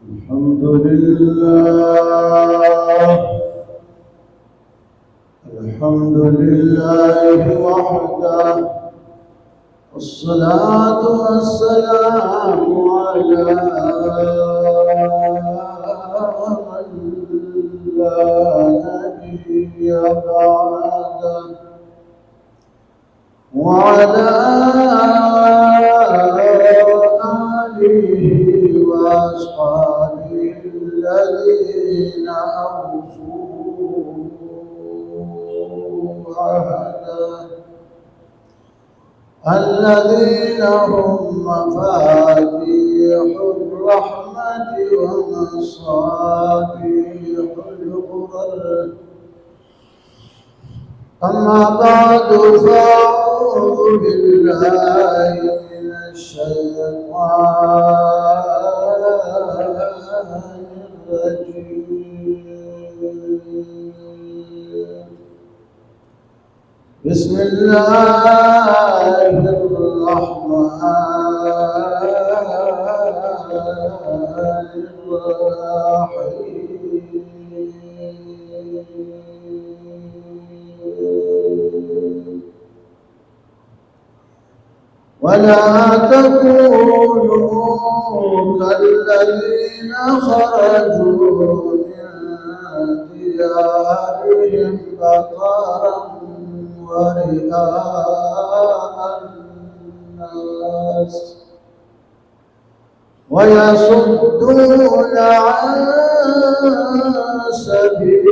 الحمد لله الحمد لله وحده، والصلاة والسلام على من لا نبي بعده، وعلى آله وأصحابه الذين أوفوا عهده، الذين هم مفاتيح الرحمة ومصابيح الغرر. أما بعد، فأعوذ بالله من الشيطان الرجيم. بسم الله الرحمن الرحيم. ولا تكونوا كالذين خرجوا من ديارهم بطرا ورئاء الناس ويصدون عن سبيل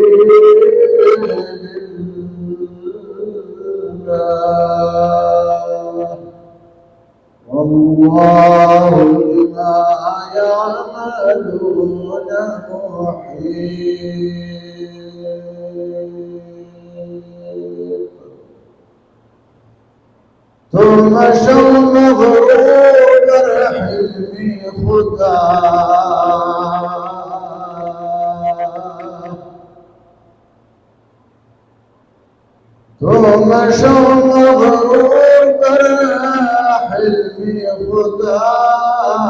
الله، والله بما يعملون محيط. ثم شوم غروب الحلم خداه، ثم شوم غروب الحلم خداه،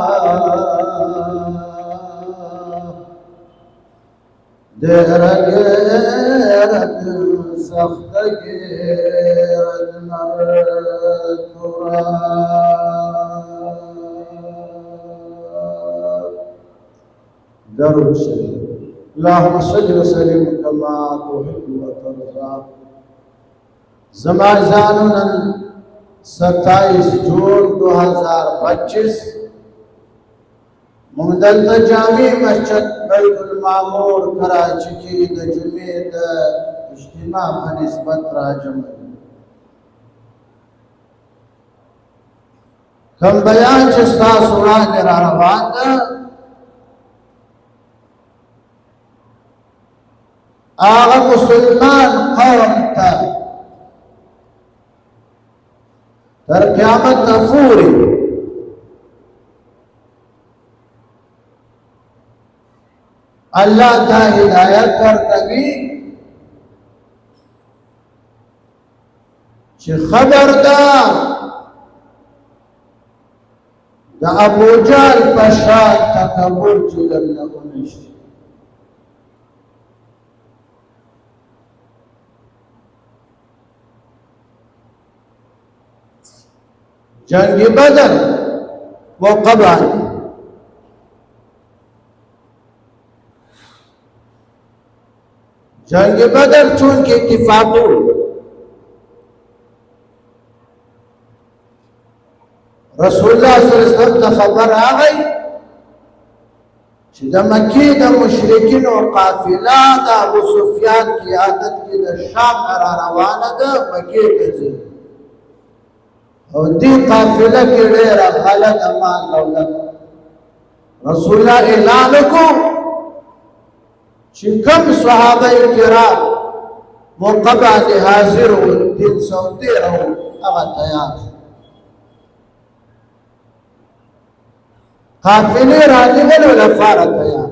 ديرك سخت غير المرترى. درود شريف. اللهم صل وسلم كما تحب وترضى. زمازانون 27 جون 2025 ممدل جامع مسجد بیت المعمور کراچی کی د جمعې د اجتماع په نسبت راجم کوم بیان چې تاسو وړاندې را روان ده، هغه مسلمان قوم ته تر قیامت پورې اللہ تا ہدایت ورکوي چې خبردار د ابو جهل په شان تکبر چې درنه ونشي. جنگ بدر موقع باندې جنگ بدر چون کے اتفاقو رسول اللہ صلی اللہ علیہ وسلم تا خبر آگئی چی دا مکی دا مشرکین و قافلہ دا ابو سفیان کی عادت کی دا شام را روانا دا مکی تزی اور دی قافلہ کی دیر خلق امان لولک رسول اللہ اعلان کو چې کوم صحابه کرام موقع باندې حاضر و 313 هغه تیار قافلې راځول لپاره تیار.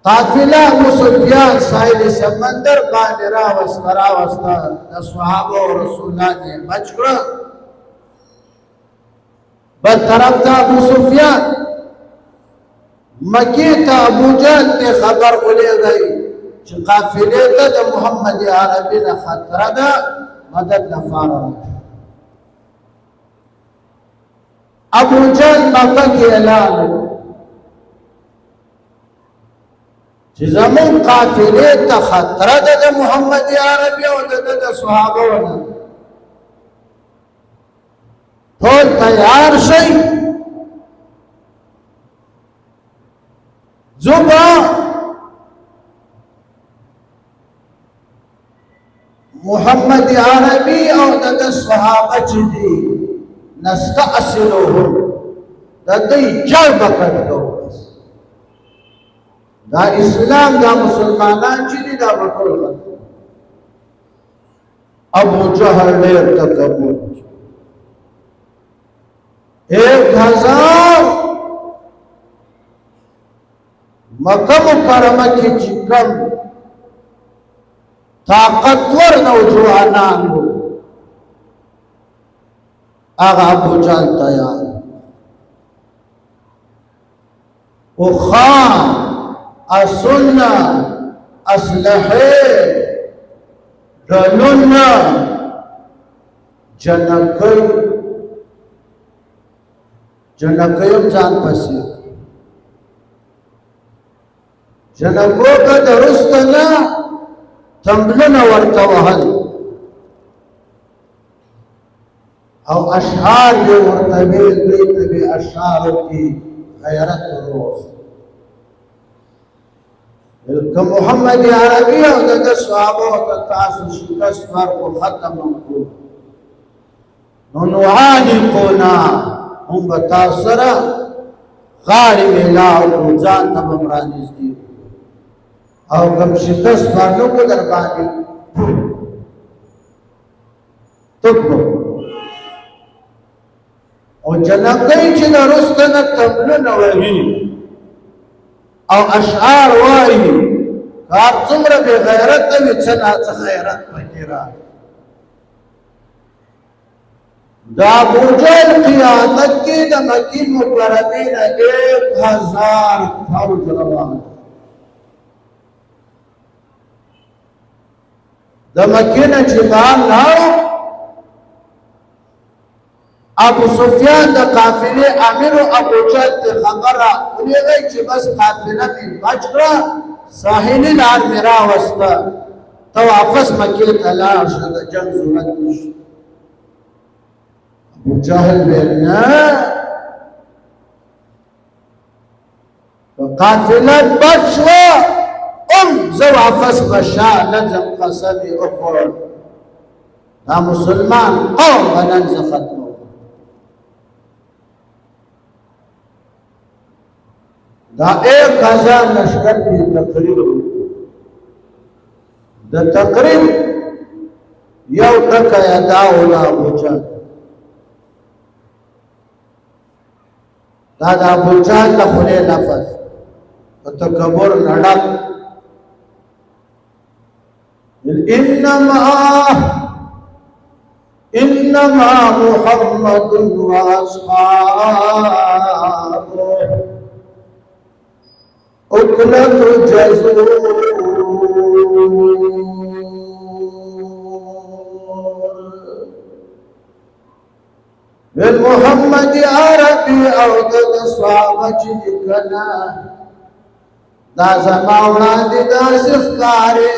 قافله ابو سفیان ساحل سمندر باندې راوسته د صحابه او رسول الله نه بچ کړه. بل طرف ته ابو سفیان مکی ته ابو جهل ته خبر ولېږي چې قافله ته د محمد عربي نه خطر ده، مدد لپاره راځي. ابو جهل مکه کې اعلان چې زمون قافله ته خطر ده د محمد عربي او د صحابه نه، ټول تیار شئ. زبا محمد عربي او د صحابه چې دي نستأصلهم د دې جلب کړو. دا اسلام دا مسلمانان چې دي دا وټول. ابو جهل ډېر تکبر، 1000 مکه مکرمه کې چې کوم طاقتور نوجوانان وو هغه ابو جهل تیار او خان اسنه اسلحه ډلونه جنکیو ځان پسې جنکو که درست نه تمبلونه ورته وهل او اشعار دې ورته ویل، دوی ته به اشعارو کې غیرت وروست. که محمد عربي او د صحابه ته تاسو شکست ورکو ختم کړو نو نعانقنا هم به تاسو سره غاړې میلاو کړو، ځان ته به رانږدې او کوم شکست ورنکړو در باندې تکړو. او جنکۍ چې د رسته نه تملونه وهي او اشعار وایي، کار څومره بې غیرته وي څه ناڅه غیرت پکې راغی. د ابو جهل قیادت کې د مکې مکرمې نه 1000 فوج روان. د مکې نه چې بهر لاړو، ابو سفیان د قافلې امیر ابو جهل ته خبره ولېږئ چې بس قافله مې بچ کړه، ساحلي لار مې راوسته، ته واپس مکې ته لاړ شه، د جنګ ضرورت نشته. ابو جهل ویل نه، قافله بچ شوه زه واپس به شا نه ځم، قسم یې وخوړ دا مسلمان قوم به نن زه ختموم. دا 1000 لشکر کې تقریب د تقریب یو ټکی ادا ولا ابو جهل. دا د ابو جهل د خولې لفظ په تکبر نډک انما محمد واصحابه اکلت جزور بالمحمد عربي او د صحابه چې کنا دا زما وړاندې داسې ښکاري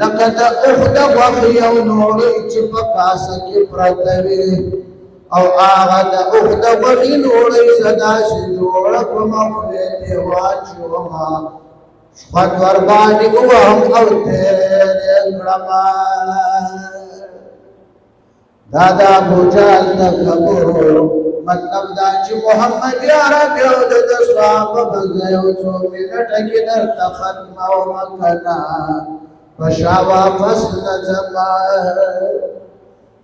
لکه د احد غوښې او نوړې چې په کاسه کې پرته وي، او هغه د احد غوښې نوړې زه داسې جوړه کړم او خولې ته واچومه، شخوند ورباندې ووهم او تېر یې کړمه. دا د ابو جهل تکبر مطلب دا چې محمد عربي او د صحابه به زه یو څو منټه کې درته ختمومه که نه په شا واپس نه ځمه.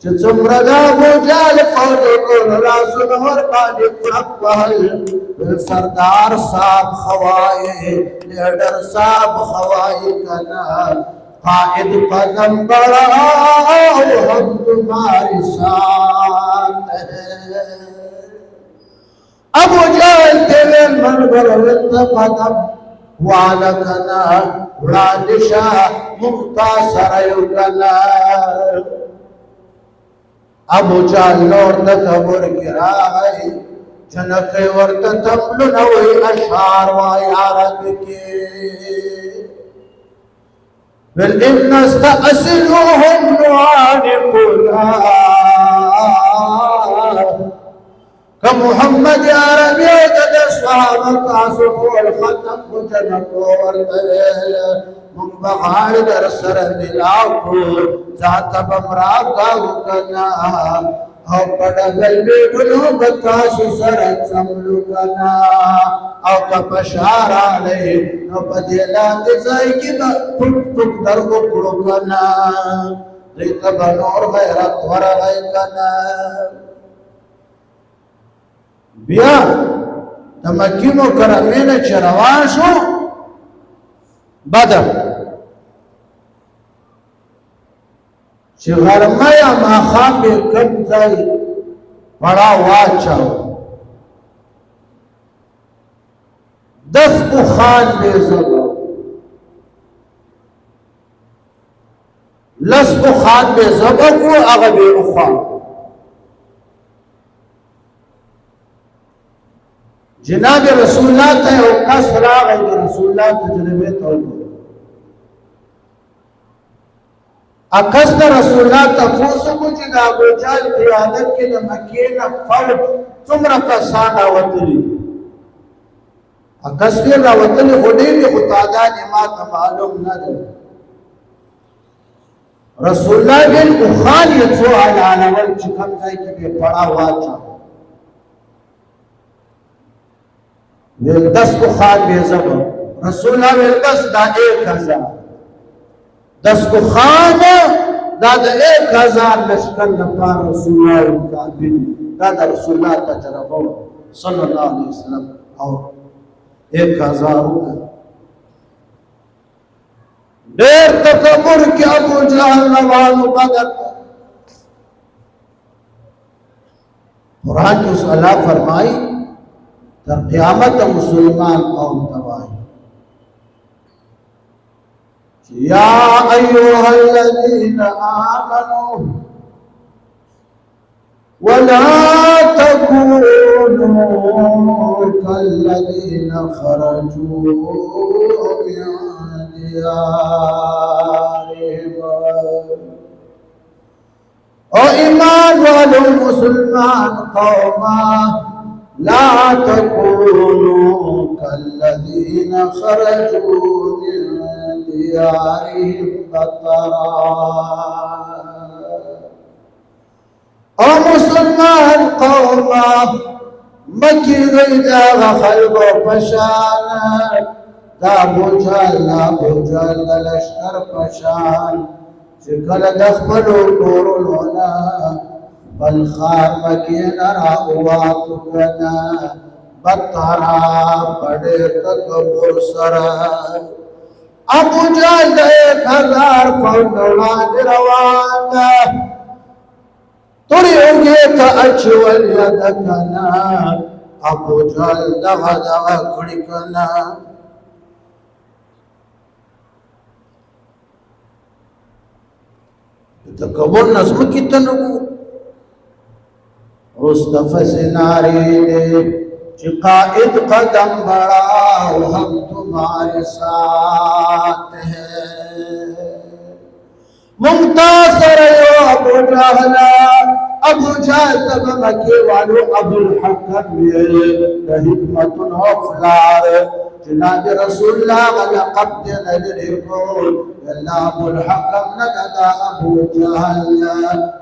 څومره د ابوجهل فوج ټول لاسونه ورباندې کړک وهل سردار صاحب خوای لیډر صاحب خوای کنا قائد قدم بڑھاؤ ہم تمہارے ساتھ ہیں ابوجهل تیویل من بروت قدم والکنا وړاندشا مختصر یو کنا ابوجهل نور د قبر کې راغی جنکه ورته تبل نوې اشعار وای عرب کې بل ان استأصلهم نعانقنا كمحمد يا ربي قد صحابك عصفوا الختم وجنكو ورتويل من بغار در سر ملاو ذات بمراقا وكنا او پڑگل بیٹھنو بتاسو سرت سملو کنا او کپشار آلے نو پدیلان دیزائی کی پھٹ پھٹ درگو پڑو کنا ریت بنور غیرت ورغی کنا بیا دمکی مکرمین چروان شو بدر چې غرمه یا ماښام به کم ځای پړاو واچاو 10 بخان به زبا 10 بخان به زبا کو هغه به اخوا جناب رسول الله ته او کس راغی رسول الله تجربه ته اکس دا رسول اللہ تفوسو کو چی دا ابوجهل قیادت کے دا مکین فوج څومره کسان راوتلی اکس پیر راوتلی خودی دی خطادان امات معلوم ندر رسول اللہ بین اخان یتسو علانول چکم زائی کی بے پڑا واچا ویل 10 اخان بے زبر رسول اللہ ویل بس دا 1000 10 خان دا 1000 لشکر لپاره رسول الله مقابل دا رسول الله تجربه صلی الله علیه وسلم او 1000 ډېر تکبر کې ابوجهل روانو بدر قرآن کې الله فرمایي تر قیامت مسلمان قوم تباہی يا أيها الذين آمنوا ولا تكونوا كالذين خرجوا من ديارهم او ایمان والو مسلمان قوما لا تكونوا كالذين خرجوا من ديارهم بطرا او مسلمان قوما مکی غیدا خلق و پشان دا ابوجهل دا لشکر پشان چکل دخبلو کورلونا بلخار مکین راواتو کنا بطرا بڑے تکبر سرا ابوجهل دا 1000 فوج روان دا تریوگی تا اچول یدکنا ابوجهل دغا کڑکنا تکبر نظم کی تنگو مصطفی سناری دے چی قائد قدم بڑھاؤ ہم تمہارے ساتھ ہیں ممتاثر یو ابوجهل تب مکی والو ابو الحکم حکمت افلار جناب رسول اللہ لقد ندرکو اللہ ابو الحکم نددا ابوجهل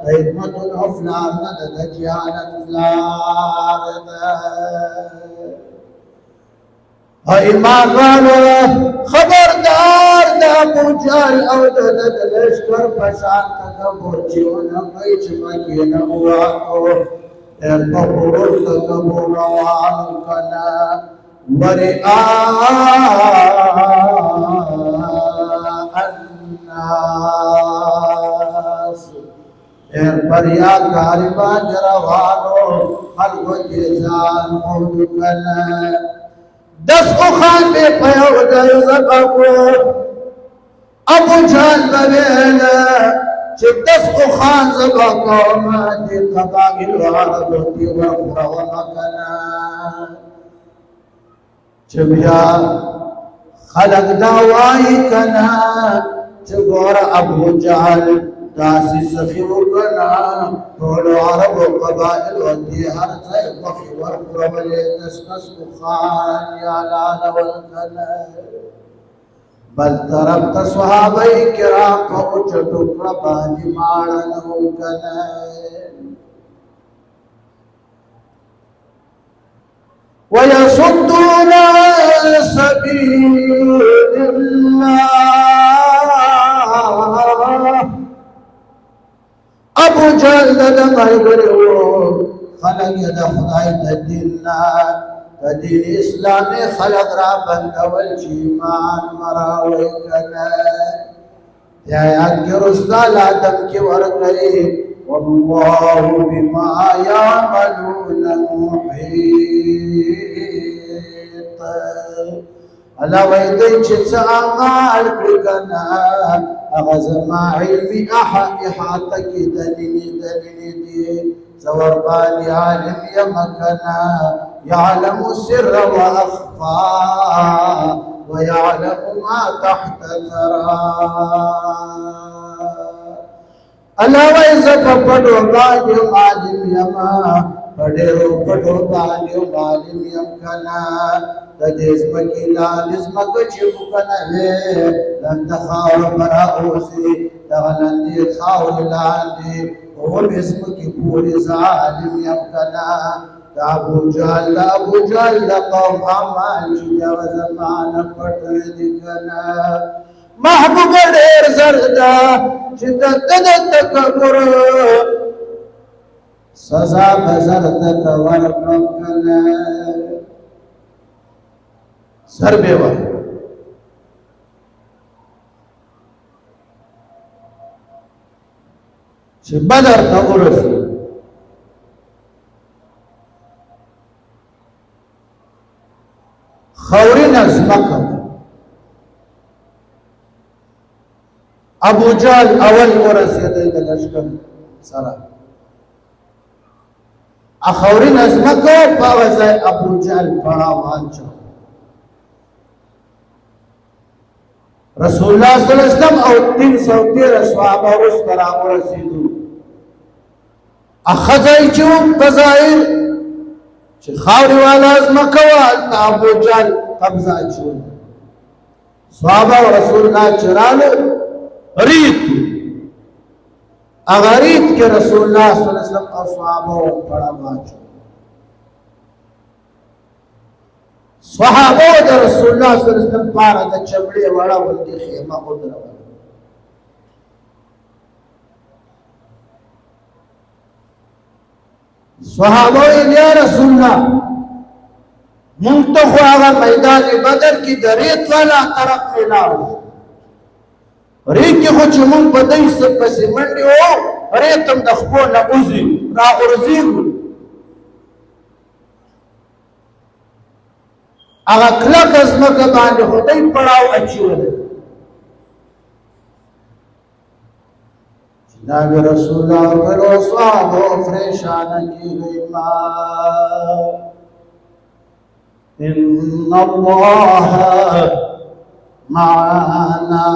حکمت افلار نددا جہالت فلار ایمان والو خبردار دا ابو جهل او د لشکر په شان تکبر چې ونه کوي چې مکې نه وواتو ډېر په غرور تکبر روانو کنه الناس ډېر بریا کاري باندې روانو خلکو کې ځان خود کنه 10 اوښان مې په یو ځای ذبح کړو ابو جهل به ویل چې 10 اوښان ذبح کوم د قبایلو عربو دې ورخورومه کنه چې بیا خلق دا وایي کنه چې ګوره ابو جهل داسې سخي وکړه ټولو عربو قبایلو دې هر ځای غوښې ورخورولې 10 اوښان یې حلالول کنه بل طرف ته صحابه کرام په اوچه ټوکړه باندې ماړه نه وو کنه ويصدون عن سبيل الله ابو جهل د ملګرو خلق د خدای د دین د دین اسلامي خلق را بندول چې ایمان مراوي کنه یا یاد کې رسول آدم کې ورکړي والله بما يعملون محيط الله وای دی چې څه اعمال کړی کنه هغه زما علمي احاطه کې دلیل دي زور باندې عالم یم کنه يعلم السر واخفى ويعلم ما تحت الثرى الله وای زکه پټو باندې عالم یم پډېرو پټو باندې عالم یم کنه د دې سمکی لاندې سمک چې وکنه لند خاور برا اوسي دا لاندې خاور لاندې او سمکی پوری ظالم یم کنه دا ابو جهل قوم عمال چې دا زمانه پټ دي کنه محبوب ډېر زردا چې د تکبر سزا بزرد ورکړم کنه سر بیوا چې بدر ته ورسي خورین ازمکه ابو جهل اول ورسېدی د لشکر سره اخورین ازمکه په وځای ابو جهل پړاو واچو رسول الله صلی الله علیه وسلم او 313 صحابه اوس کرا ورسېدو اخځای چې په ظاهر چې خاوري والا ازمکه وال ابو جهل قبضه چول صحابه رسول الله چرانه رید اغرید کې رسول الله صلی الله علیه وسلم او صحابه پڑا واچو صحابه د رسول الله صلی الله علیه وسلم پاره د چمړې وړه ولدي خیمه ودرول صحابه یا رسول الله مونږ ته خو هغه میدان بدر کې د ریت والا طرف ملاو ریت کې خو چې مونږ په دای پسې منډې وو ریت هم د خپل نه اوزي را غورځېږو هغه کلک ازمکه باندې خدای پړاو اچولی جناب رسول الله ورو صحابه پریشانه کیږي ما ان الله معنا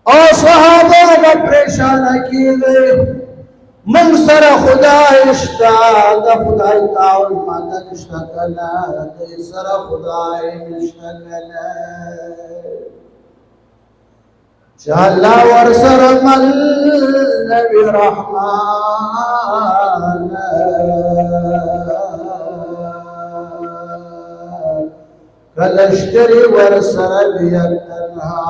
او صحابه پریشانه کیږي من سره خدای شتا د خدای تعاون مدد شتا کنه د سره خدای نشتا کنه چې الله ور سره مل نبی رحمان کلشکری ورسر بیک تنها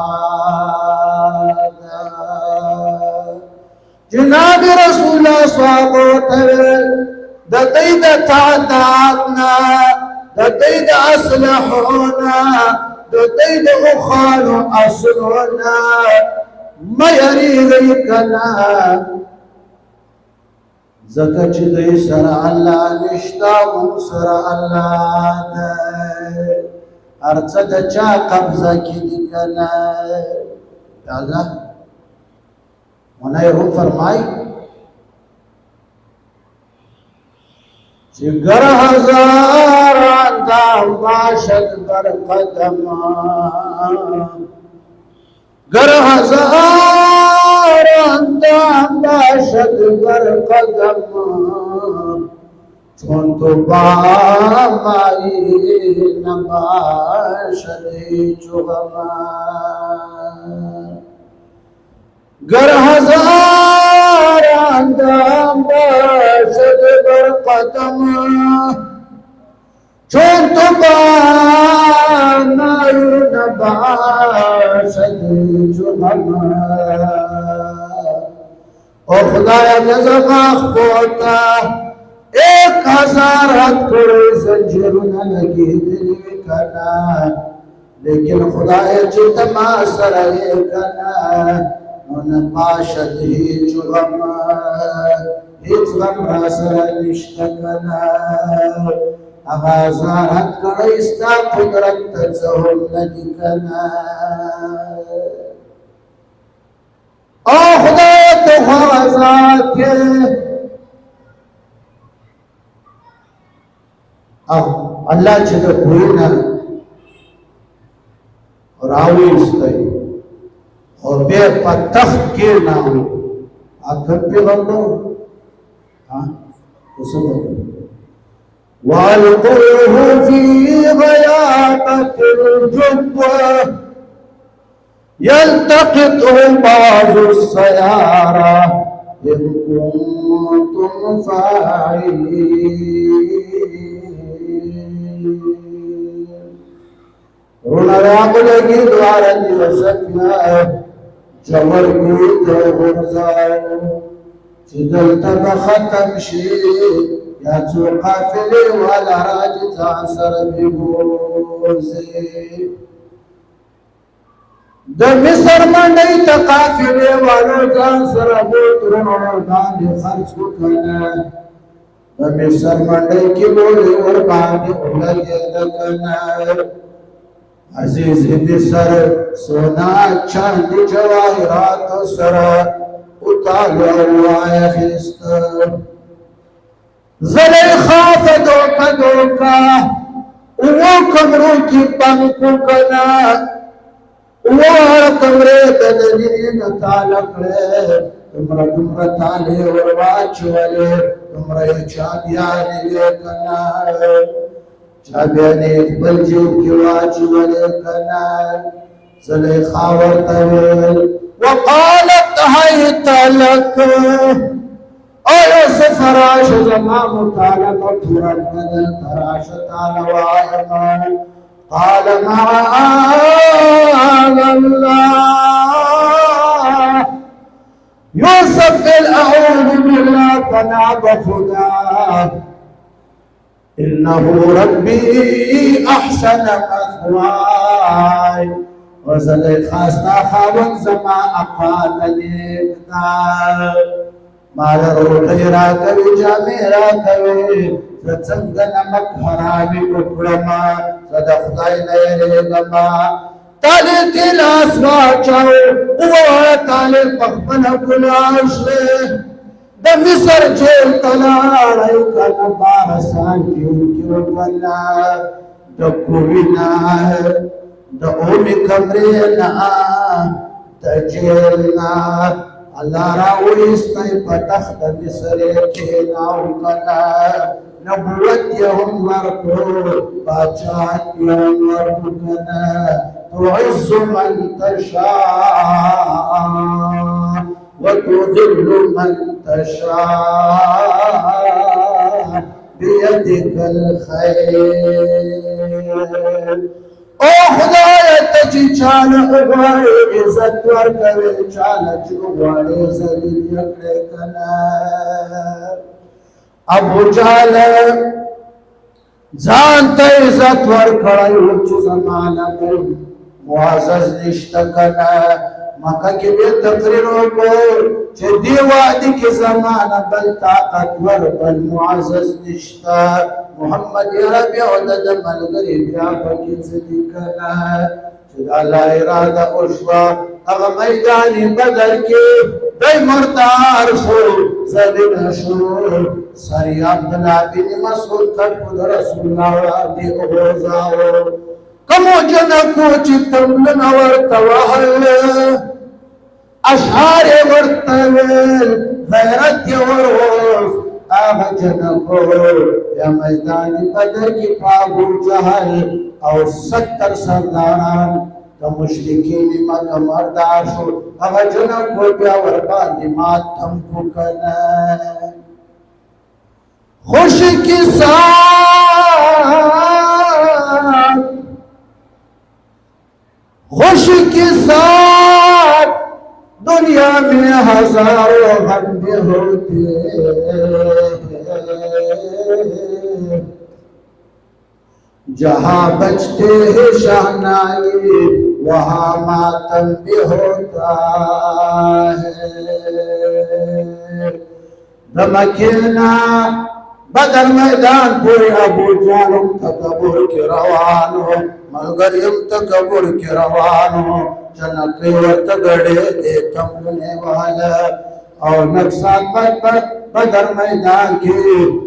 جناب رسول اللہ صحابہ تول دا دید تعدادنا دا دید اسلحونا دا دید اخانو اصلونا میری گئی کنا زکا چی دی سر اللہ نشتا من سر اللہ دا ارچا دا چا قبضہ کی دی کنا یا اللہ منای روم فرمائی چی گر ہزار اندام باشد بر قدم گر ہزار اندام باشد بر قدم چون تو بامائی نباشد چغم گر ہزار اندام باشد بر قدم چون تو بامائی نباشد چغم او خدایا نزماخ پوتا 1000 حد کرے زنجیرنا لگی دلی کنا لیکن خدای چی تما سرائی کنا ان پاشد ہیچ غم را سرائی نشتا کنا 1000 حد کرے استا قدرت تزہم لگی کنا او خدای تو خوازات کے اللہ چه ده کوینا راوی استای اور بے پا تخت کے ناوی آکھر پیغمبر اسے بکر وَالْقُوهُ فِي غَيَابَةِ الْجُبَّ يَلْتَقِطْهُ بَعْضُ السَّيَارَةِ إِن كُنتُمْ فَاعِلِينَ رونا راق لگی دوارتی وسکنا جمر کوئی تو غرزاو چی دلتا بختم شی یا چو قافلی والا راجی تانسر بگوزی دا مصر منڈی تا قافلی والا تانسر بوترون باندی خرچ کنا دا مصر منڈی کی بولی اور باندی اولگی دکنا عزیز مصر سونا چاند جواہرات سر اتالو آئے خیست زلیخا دوکا دوکا وہ کمرو کی پنکو کنا وہ کمرے تدنین تالک لے تمرا تالے اور واچ والے تمرا چابیانی لے کنا چابیانی اقبل جیب کی واچ والے کنا زلیخا ورطویل وقالت حیط لک ایس فراش زمام تالک تورن بدل تراش تالوائمان قال معاذ اللہ یوسف الاعوذ باللہ تناب خدا انہو ربی احسن مثوائی وزلیخا استخاون زما اقاد لیکتا مالا روٹی را کوي جامع را کوي څنګه نمک حرامي وکړما صدا خدای نه لګما تاله تلاس واچاو او تاله پخپل ګلاش د مصر جیل تلاړای کله بارسان کیو ولا د کوینا د اومي کمرنا د جیلنا اللہ راوی استای پتخت مصر کے ناو کنا نبوت یهم ورکو باچات یهم ورکو کنا تعز من تشاء وتذل من تشاء بیدک الخیر او خدای ته چې چاله غواړې عزت ورکوي، چاله چې غواړې ذلیل یې کړې کنه. ابو جهل ځان ته عزت ورکړی چې زمانه کوي معزز نشته کنه. مکه کې به تقریر وکړ چې دی وادي کې زمانه بل طاقتور بل معزز نشته. محمد عربي او د ملګری بیا پکې څه دي کنه چې الله اراده وشوه. هغه میدان بدر کې دی مردار شو، ذلیل شو. سری عبدالله بن مسعود کټ رسول الله دی وغورځاوه. کمو جنکو چې تملن ورته وهل، اشعار ورته ویل، غیرت یې ورغوښت. هغه جنکو یا میدان بدر کې په ابو جهل او 70 سرداران د مشرکین مکه مردار شو. هغه جنکو بیا ورباندې ماتم کو کنه. خوش کی ساتھ، خوشی کے ساتھ دنیا میں ہزاروں غم ہوتے ہیں، جہاں بچتے ہیں شہنائی وہاں ماتم بھی ہوتا ہے. دمکینا بدر میدان پوری ابو جہل تکبر کے روانو، ملګریم تکبر کے روانو. جنکی ورته ګړې دې تملنے والا او نقصان پر بدر میدان کې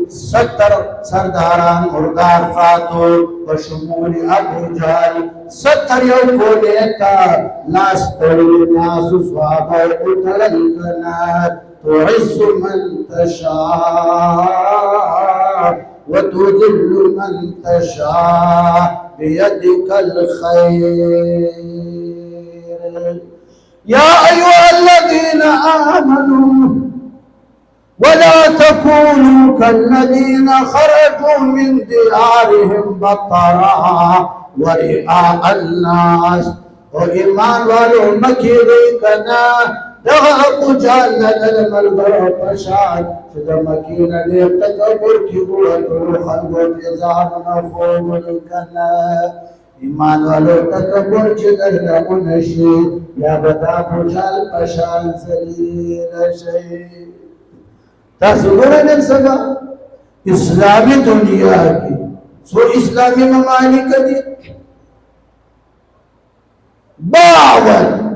70 سرداران مردار فاتو بشمول ابو جهل. 70 یو کولې تا لاس تړلي ناس صحابه اتړل کنا. تعز من تشاء وتذل من تشاء بيدك الخير. يا أيها الذين آمنوا ولا تكونوا كالذين خرجوا من ديارهم بطرا ورئاء الناس. وإيمان والو مكي كنا دغه ابو جهل د ملګرو په شان چې د مکې نه ډېر تکبر کې وو، ټولو خلکو ته ځانونه خوبل کنه. ایمان والو تکبر چې درنه ونشي بیا به د ابو جهل په شان ذلیل شي. تاسو ګورئ نن سبا اسلامي دنیا کې څو اسلامي ممالک دي، 52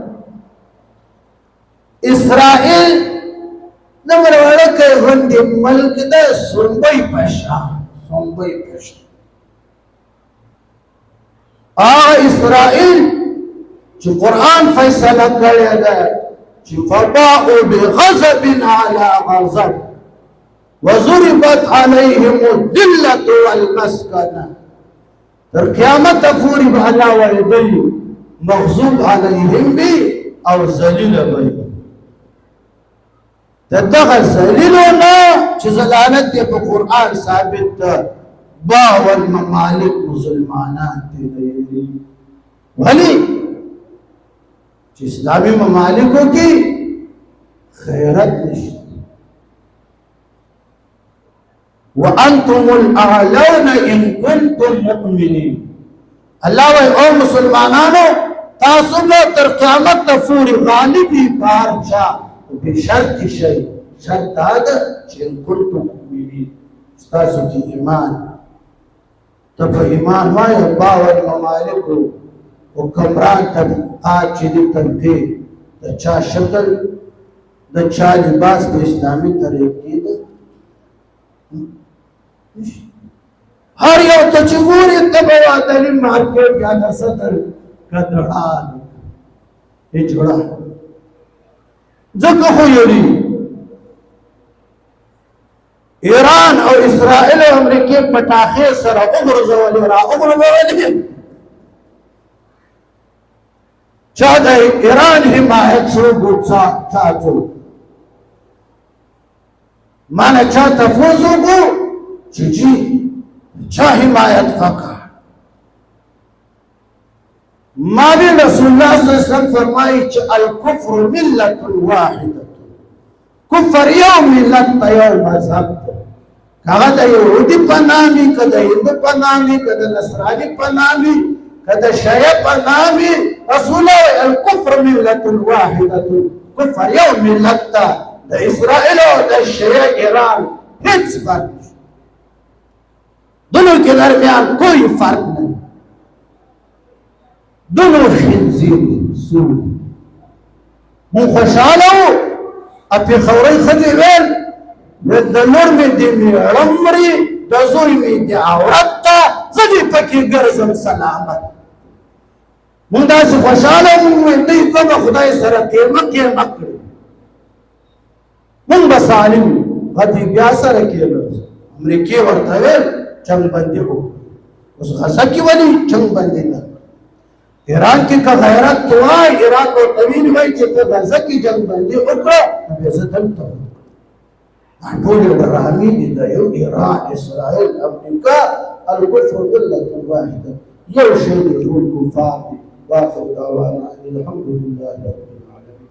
اسرائیل نمبر ورکه غندې ملک د سنبئی پشا. سنبئی پشا اسرائیل چې قرآن فیصله کړی ده چې فباءوا بغضب على غضب وضربت عليهم الذلة والمسكنة. تر قیامت پورې به الله وایي مغضوب علیهم بي او ذلیل بي. دغه ذلیلونه چې ذلالت یې په قرآن ثابت ده، 52 ممالک مسلمانان دي. ولی چې اسلامي ممالکو کې خیرت نشته. وانتم الاعلون ان كنتم مؤمنين. الله وایي او مسلمانانو تاسو به تر قیامت پورې غالبي بادشاہ بشرط شيء. شرط هذا ان كنتم مؤمنين. تاسو کې ایمان ته په ایمان وایي 52 ممالکو حکمران طبقات چې دي تنظیم د چا شکل د چا لباس په اسلامي طریقې ده. هر یو ته چې ګورې ته به وادلي مارکیټ یا د صدر کدرحال هجړه ځکه خو یوري ایران او اسرائیل او امریکې پټاخې سره وګرځولې را وګرځولې. چا د ایران حمایت شو ګوڅا چاچو مانا چا تفوز وګو چې جی چا حمایت وکړه. ما وی رسول الله صلی الله علیه وسلم فرمایي چې الکفر ملت واحده، کفر یو ملت ته یو مذهب ده، هغه د یهودي په نام وي که د هندو په نام وي که د نصراني په نام وي که د شیعه په نام وي، رسول الله وایي الکفر ملت واحده، کفر یو ملت ته، د اسرائیل او د شیعه ایران هیڅ فرق نشته، دونوں کے درمیان کوئی فرق نہیں، دونوں خنزیر سور. مون خوشحاله وو اپی خورۍ ښځې ویل د لور مې د میړه مري د زوی مې د عورت ته زه دې پکې ګرځم سلامت. مونږ داسې خوشحاله وو ویل دوی دوه به خدای سره کېمه کېمه کړي، مونږ به سالم غدې بیا سره کېناست. امریکې ورته ویل جنګ بندي وکړو، اوس غزه کې ولې جنګ بندي نه، ایران کې که غیرت وای ایران ورته ویل چې ته غزه کې جنګ بندي وکړه نو بیا زه دلته وکړم. ټولې ډرامې دي د یو ایران اسرائیل امریکا الکفر ملت واحده، یو شی دی ټول کفار دي. واخر دعوانا ان الحمد لله رب العالمین.